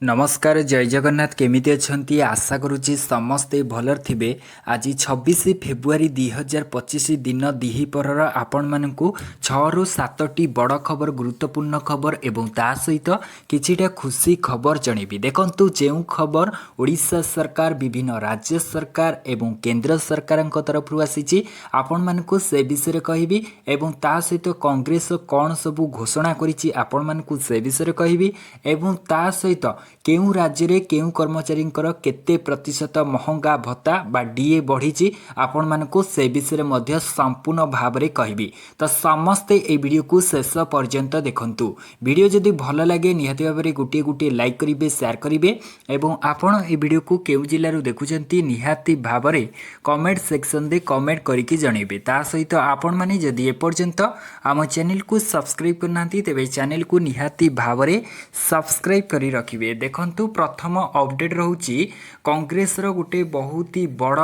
नमस्कार जय जगन्नाथ केमिति अछंती आशा करुच्ची समस्ते भलर थिबे। आज 26 फेब्रुआरी 2025 दिन दिहिपरर आपण मानकु 6 रु 7टी बड़ खबर गुरुत्वपूर्ण खबर एवं ता सहित किछिटा खुशी खबर जणेबी। देखंतु जेउ खबर ओडिशा सरकार विभिन्न राज्य सरकार एवं केंद्र सरकारक तरफरु आसीची आपण मानकु से विषय कहबी एवं ता सहित कांग्रेस कोन सबु घोषणा करिची आपण मानकु से विषय कहबी एवं ता सहित केउ राज्य रे केउ कर्मचारी केते प्रतिशत महंगा भत्ता बा डीए बढ़ी आपण मानकु से विषय मध्य संपूर्ण भाव रे कहबी। तो समस्ते ए वीडियो को शेष पर्यंत देखंतु। वीडियो जदि भल लगे निहाती भाव में गोटे गोटे लाइक करिवे शेयर करिवे एवं आपण ए वीडियो को केउ जिल्ला रो देखुचंती निहाती भाव में कमेंट सेक्शन दे कमेंट करिकि जणेबे। ता सहित आपण माने जदि ए पर्यंत आम चैनल को सब्सक्राइब करनांती तेबे चैनल को निहाती भाव में सब्सक्राइब करी रखिवे। देखंतु प्रथम अपडेट रहउची कांग्रेस रो गोटे बहुत ही बड़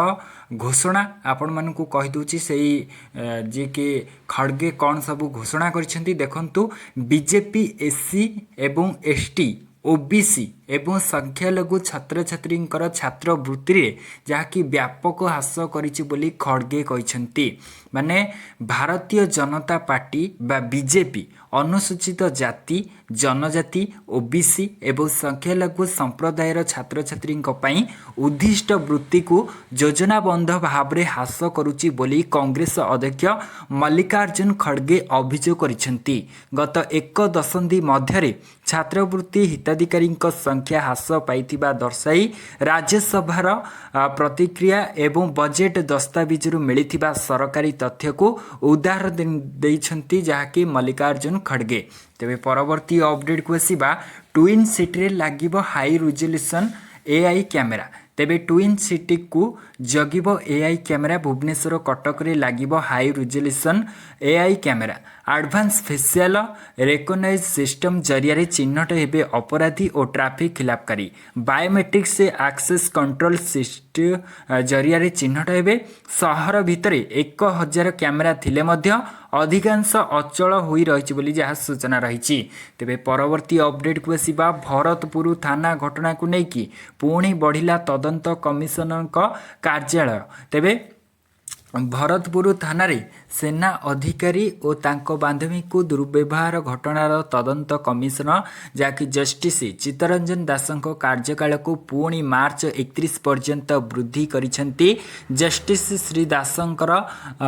घोषणा आपण मानकु कहि दोची सेही जे के खड़गे कौन सब घोषणा करिसेंती। देखंतु बीजेपी एससी एवं एसटी ओबीसी एवं संख्यालघु छात्र छात्री छात्रवृत्ति रे जहाँकि व्यापक ह्रास करिछि बोली खड़गे कहिसेंती। माने भारतीय जनता पार्टी बा बीजेपी अनुसूचित जाति जनजाति ओबीसी एवं संख्यालघु संप्रदायर छात्र छात्री उद्दिष्ट वृत्ति को योजनाबंध भाव में ह्रास करुच्ची बोली कांग्रेस अध्यक्ष मल्लिकार्जुन खड़गे अभियोग करिसेंती। गत एक दशंधि मध्य छात्रवृत्ति हिताधिकारी संख्या ह्रास पाइथिबा दर्शाई राज्यसभार प्रतिक्रिया एवं बजेट दस्तावेज मिलिथिबा सरकारी तथ्य को उदाहरण देइछंती जहाँकि मल्लिकार्जुन खड़गे। तेबे परवर्ती अपडेट को आसीबा ट्विन सिटी रे लागिबो हाई रिजोल्यूशन एआई कैमेरा। तेबे ट्विन सिटी को जगिबो एआई कैमेरा भुवनेश्वर कटक रे लागिबो high resolution AI camera. Advance facial recognise system जरिया रे चिन्हट हेबे अपराधी और ट्रैफिक खिलाफकारी। बायोमेट्रिक से एक्सेस कंट्रोल सिस्टम जरिया रे चिन्हट हेबे। शहर भितर 1000 कैमेरा थिले मध्य अधिकांश अचल होई रहिछि बोली जहाँ सूचना रही। तेबे परवर्ती अपडेट को आसीबा भरतपुर थाना घटना को लेकिन पुणी बढ़िला तदंत कमिशनर कार्यालय। तेबे भरतपुर थाना रे सेना अधिकारी और तांको बांधवी को दुर्व्यवहार घटनार तदंत कमिशनर जहाँकि जस्टिस चित्तरंजन दासंको कार्यकाल को पुणी मार्च 31 पर्यंत वृद्धि करिसेंती। जस्टिस श्री दासंकर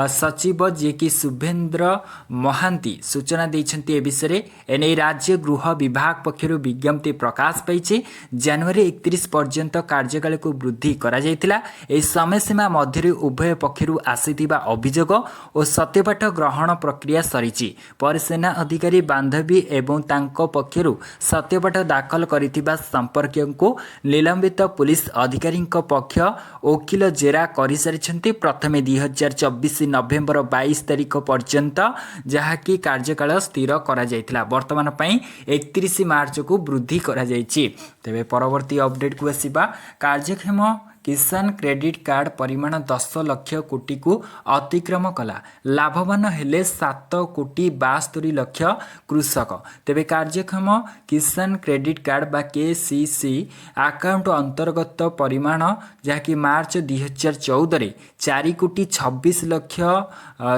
सचिव जे कि शुभेन्द्र महांती सूचना देइछंती। ए विषय एने राज्य गृह विभाग पक्षरु विज्ञप्ति प्रकाश पाइछि। जनवरी 31 पर्यंत कार्यकाल को वृद्धि करा जायतिला। ए समय सीमा मध्य उभय पक्षरु आसीथिबा अभियोग और सत्यपाठ ग्रहण प्रक्रिया सरीची पर सेना अधिकारी बांधवी एवं तांको पक्षरु सत्यपाठ दाखल करिथिबा संपर्कियों को निलंबित पुलिस अधिकारी पक्ष वकील जेरा करि सारिछंती। प्रथमे 2024 नवेम्बर 22 तारिख पर्यंत जहाँकि कार्यकाल स्थिर करा जायतिला। वर्तमान पई 31 मार्च को वृद्धि करा जायछि। तेबे परवर्ती अपडेट को आसीबा कार्यक्षम किसान क्रेडिट कार्ड परिमाण 10 लाख कोटी को अतिक्रम कला। लाभवान हेले 7 कोटी 72 लाख कृषक। तेबे कार्यक्षम किसान क्रेडिट कार्ड बा केसीसी अकाउंट अंतर्गत परिमाण जहाँकि मार्च 2014 रे 4 कोटी 26 लाख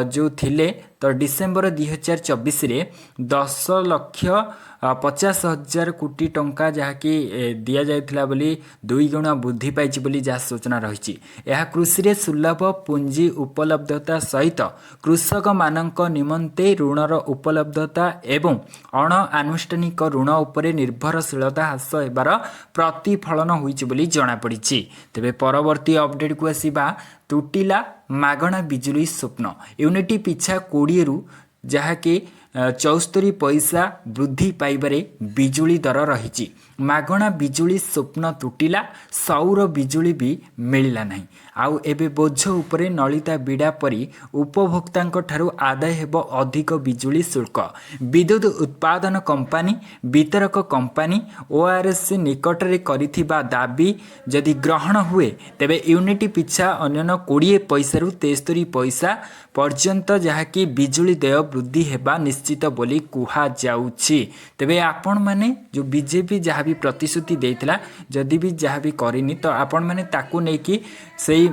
जो थिले तो डिसेम्बर 2024 रे 10 लाख 50,000 कोटी टंका जहाँकि दिया जायतिला बोली 2 गुणा वृद्धि पाइछि बोली जहाँ सूचना रही। यह कृषि रे सुलभ पुंजी उपलब्धता सहित कृषक मानक निमंते ऋणर उपलब्धता एवं अण आनुष्ठानिक ऋण उपरे निर्भरशीलता ह्रास हेबार प्रतिफलन होइछि बोली जଣା पड़िछि। तेबे परवर्ती अपडेट को आसीबा तुटिला मागणा बिजुली स्वप्न। यूनिटी पिछा 20 रु जहाँकि 74 पैसा वृद्धि पाइबारे बिजुली दर रही। मागणा बिजुली स्वप्न तुटिला। सौर बिजुली भी मिलला नहीं। आउ एबे बोझ उपरे नलिता बिड़ा परी उपभोक्तांक ठारू आदाय हेब अधिक बिजुली शुल्क। विद्युत उत्पादन कंपानी वितरक कंपानी ओआरएस निकटरे करिथिबा दाबी जदि ग्रहण हुए तेबे यूनिट पिछा अन्यन 20 पैसा रु 73 पैसा पर्यंत जहाँकि बिजुली देय वृद्धि हेबा निश्चित बोली कुहा जाउछि। तेबे आपण माने जो बीजेपी जहाँ भी प्रतिश्रुति देइतला जदि भी जहाँ भी करिनी तो आपण माने ताकू नै कि सेही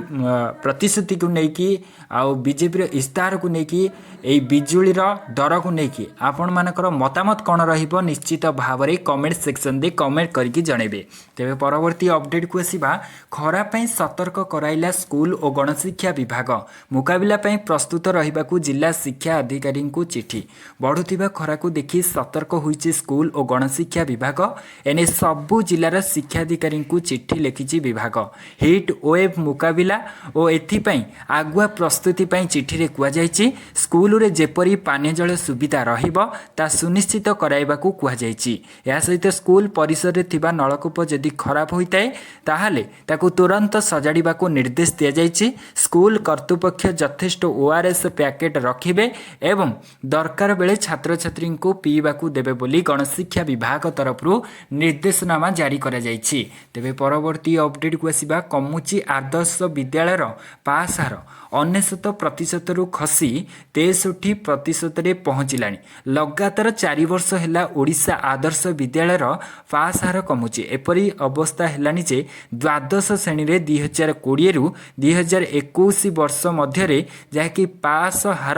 प्रतिश्रुति को नै कि आउ बीजेपी रो इस्तार को नै कि एई बिजुली रो दर को नै कि आपण मानकर मतामत कोन रहिबो निश्चित भाव रे कमेंट सेक्शन दे कमेंट करके जणेबे। तेबे परवर्ती अपडेट को आसीबा खरा पई सतर्क कराइला स्कूल और गणशिक्षा विभाग मुकाबिला पई प्रस्तुत रहिबाकू जिला शिक्षा अधिकारी को चिठी। बढ़ुथिबा खरा को देखि सतर्क होईछि स्कूल और गणशिक्षा विभाग एने सबु जिलार शिक्षाधिकारी को चिठी लिखिछि विभाग। हिट वेव मुकाबिला और एथिपाई आगुआ प्रस्तुति पाई चिठी रे कुआ जायछि स्कूल रे जेपरी पानी जल सुविधा रहिबो ता सुनिश्चित कराइबाकू कुआ जायछि। या सहित स्कूल परिसर रे थिबा नलकूप जदि खराब होइताए ताहाले ताकू तुरंत सजाड़िबाकू निर्देश दिया जायछि। स्कूल कर्तृपक्ष यथेष्ट ओआरएस पैकेट रखिबे एवं दरकार बेले छात्र छात्री को पीवाकू देबे बोली गणशिक्षा विभाग तरफरु निर्देशनामा जारी करा जायछि। तेबे परवर्ती अपडेट को आसीबा कमुची आदर्श विद्यालयर पास हार 99% रु खसी 63% रे पहुँचलानी। लगातार 4 वर्ष हेला ओडिशा आदर्श विद्यालयर पास हार कमुची। एपरी अवस्था हेलानी जे द्वादश श्रेणी रे 2020 रु 2021 वर्ष मध्य रे जाकी पास हार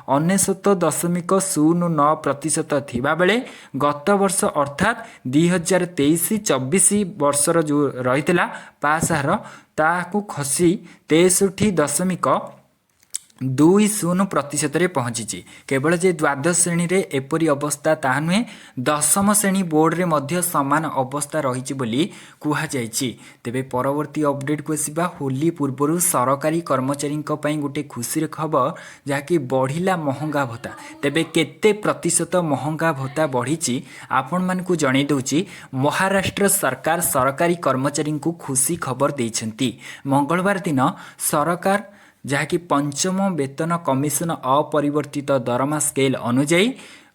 99.09% थिबा बेले गत वर्ष अर्थात 2023-24 वर्षर जो रहितला पास हार ताकू खसी 63.20% रे पहुँची। केवल जे द्वादश श्रेणी रे एपरी अवस्था ता नुहे दशम श्रेणी बोर्ड रे मध्य समान अवस्था रही बोली कुहा जायछि। तेबे परवर्ती अपडेट को आसीबा होली पूर्वरु सरकारी कर्मचारी गोटे खुशी खबर जहाँकि बढ़िला महंगा भत्ता। तेबे केते प्रतिशत महंगा भत्ता बढ़ी आपण मानकू जणै दउछि। महाराष्ट्र सरकार सरकारी कर्मचारी को खुशी खबर देइछन्ति। मंगलवार दिन सरकार जहाँकि पंचम वेतन कमिशन अपरिवर्तित दरमा स्केल अनुजाई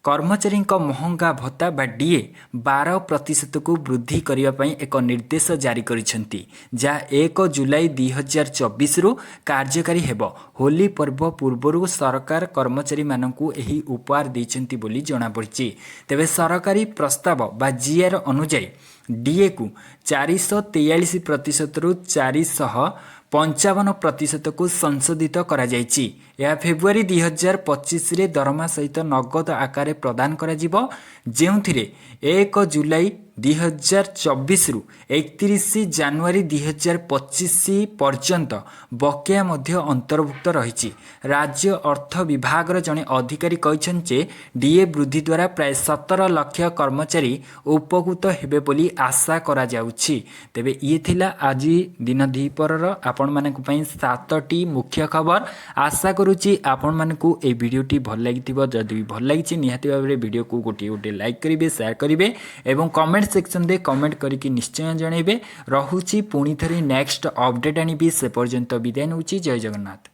कर्मचारी महंगा भत्ता बा डीए 12% को वृद्धि करने एक निर्देश जारी करिसेंती जहाँ 1 जुलाई 2024 रु कार्यकारी हेबो। होली पर्व पूर्वरु सरकार कर्मचारी मानकू एही उपहार दैछंती बोली जणा पड़िछि। तेबे सरकारी प्रस्ताव बा जीआर अनुजाई डीए को 443% रु 455% को संशोधित करा जायछि। यह फेब्रुआरी 2025 रे दरमा सहित नगद आकार प्रदान करा जिवो जेउथिरे 1 जुलाई 2024 रु 31 जनवरी 2025 पर्यंत बकेया मध्य अंतर्भुक्त रही। राज्य अर्थ विभाग जने अधिकारी कहछन जे डीए वृद्धि द्वारा प्राय 17 लाख कर्मचारी उपकृत हेबे बोली आशा करा जाउछि। तेबे ये थिला आज दिन दीपरर आपण मानकु पई 7टी मुख्य खबर। आशा करूची आपण मानकु ए वीडियोटी भल लागिथिबो। जदि भल लागिछि निहाती भाबरे वीडियो को गोटे लाइक करिवे शेयर करिवे एवं कमेंट सेक्शन दे कमेंट करके निश्चय जनइबे। रहुछि पुणी थरी नेक्स्ट अपडेट आनिबि। से पर्यंत विदाय नउछि। जय जगन्नाथ।